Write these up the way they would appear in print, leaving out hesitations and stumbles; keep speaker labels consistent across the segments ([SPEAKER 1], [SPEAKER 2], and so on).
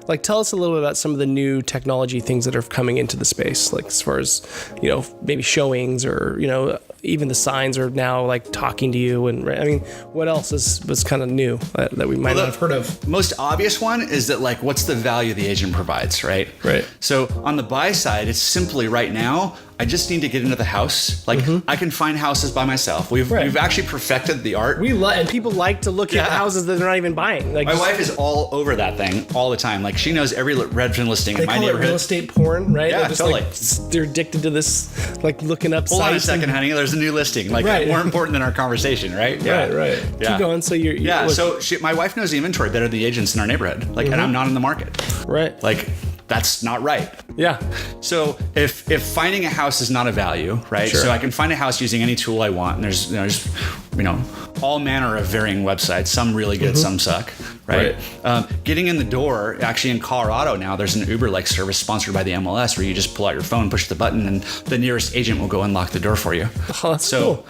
[SPEAKER 1] Like, tell us a little bit about some of the new technology things that are coming into the space, like as far as, maybe showings or, even the signs are now like talking to you. And I mean, what else was kind of new that we might not have heard of?
[SPEAKER 2] Most obvious one is that, like, what's the value the agent provides, right?
[SPEAKER 1] Right.
[SPEAKER 2] So on the buy side, it's simply right now, I just need to get into the house. Like, I can find houses by myself. We've actually perfected the art.
[SPEAKER 1] And people like to look at houses that they're not even buying. Like,
[SPEAKER 2] my wife is all over that thing all the time. Like, she knows every Redfin listing in my neighborhood.
[SPEAKER 1] Real estate porn, right?
[SPEAKER 2] Yeah, totally.
[SPEAKER 1] They're addicted to this, like, looking up sites.
[SPEAKER 2] Hold on a second, honey. There's a new listing. Like, more important than our conversation, right?
[SPEAKER 1] Yeah. Right. Yeah. Keep going. So
[SPEAKER 2] my wife knows the inventory better than the agents in our neighborhood. Like, and I'm not in the market.
[SPEAKER 1] Right.
[SPEAKER 2] Like, that's not right.
[SPEAKER 1] Yeah.
[SPEAKER 2] So if finding a house is not a value, right?
[SPEAKER 1] Sure.
[SPEAKER 2] So I can find a house using any tool I want, and there's all manner of varying websites. Some really good, some suck, right? Getting in the door, actually in Colorado now, there's an Uber-like service sponsored by the MLS where you just pull out your phone, push the button, and the nearest agent will go unlock the door for you.
[SPEAKER 1] Oh, that's cool.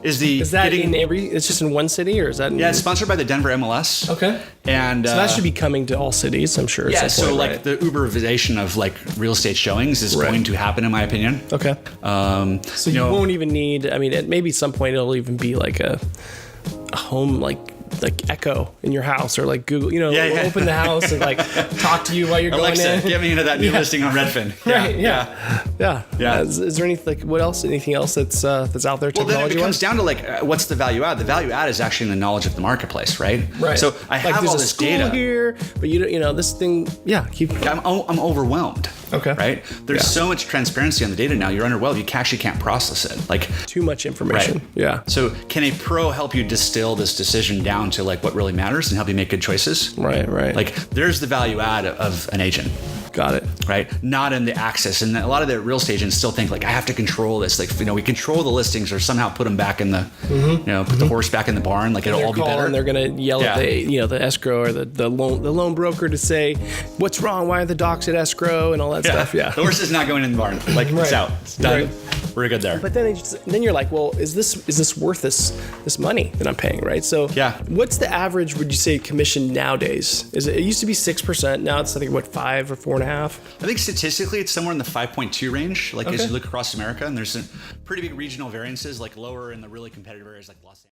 [SPEAKER 2] Is that
[SPEAKER 1] it's just in one city, or is that?
[SPEAKER 2] It's sponsored by the Denver MLS.
[SPEAKER 1] Okay.
[SPEAKER 2] And
[SPEAKER 1] so that should be coming to all cities, I'm sure.
[SPEAKER 2] Yeah. So like the Uberization of like real estate showings is going to happen, in my opinion.
[SPEAKER 1] Okay. So you won't even need. I mean, at maybe some point it'll even be like a home like Echo in your house, or like Google, open the house and like talk to you while you're
[SPEAKER 2] Alexa,
[SPEAKER 1] going in.
[SPEAKER 2] get me into that new listing on Redfin.
[SPEAKER 1] Yeah. Is there anything else that's out there?
[SPEAKER 2] Well, then it comes down to like, what's the value add? The value add is actually in the knowledge of the marketplace, right?
[SPEAKER 1] Right.
[SPEAKER 2] So I have all this data
[SPEAKER 1] here, but this thing. Yeah.
[SPEAKER 2] I'm overwhelmed.
[SPEAKER 1] Okay.
[SPEAKER 2] Right. There's so much transparency on the data now. You're underwhelmed. You actually can't process it. Like
[SPEAKER 1] too much information.
[SPEAKER 2] Right.
[SPEAKER 1] Yeah.
[SPEAKER 2] So can a pro help you distill this decision down to like what really matters and help you make good choices?
[SPEAKER 1] Right.
[SPEAKER 2] Like there's the value add of an agent.
[SPEAKER 1] Got it.
[SPEAKER 2] Right. Not in the access. And a lot of the real estate agents still think like, I have to control this. Like, we control the listings or somehow put them back in the, put the horse back in the barn. Like it'll all be better.
[SPEAKER 1] And they're going to yell at the escrow or the loan broker to say, what's wrong? Why are the docs at escrow and all that stuff? Yeah.
[SPEAKER 2] The horse is not going in the barn. Like it's out. It's done. Right. We're good there.
[SPEAKER 1] But then you're like, well, is this worth this money that I'm paying? Right. So what's the average, would you say, commission nowadays? It used to be 6%. Now it's I think 5 or 4.5. I
[SPEAKER 2] think statistically it's somewhere in the 5.2 range. Like as you look across America, and there's some pretty big regional variances, like lower in the really competitive areas like Los Angeles.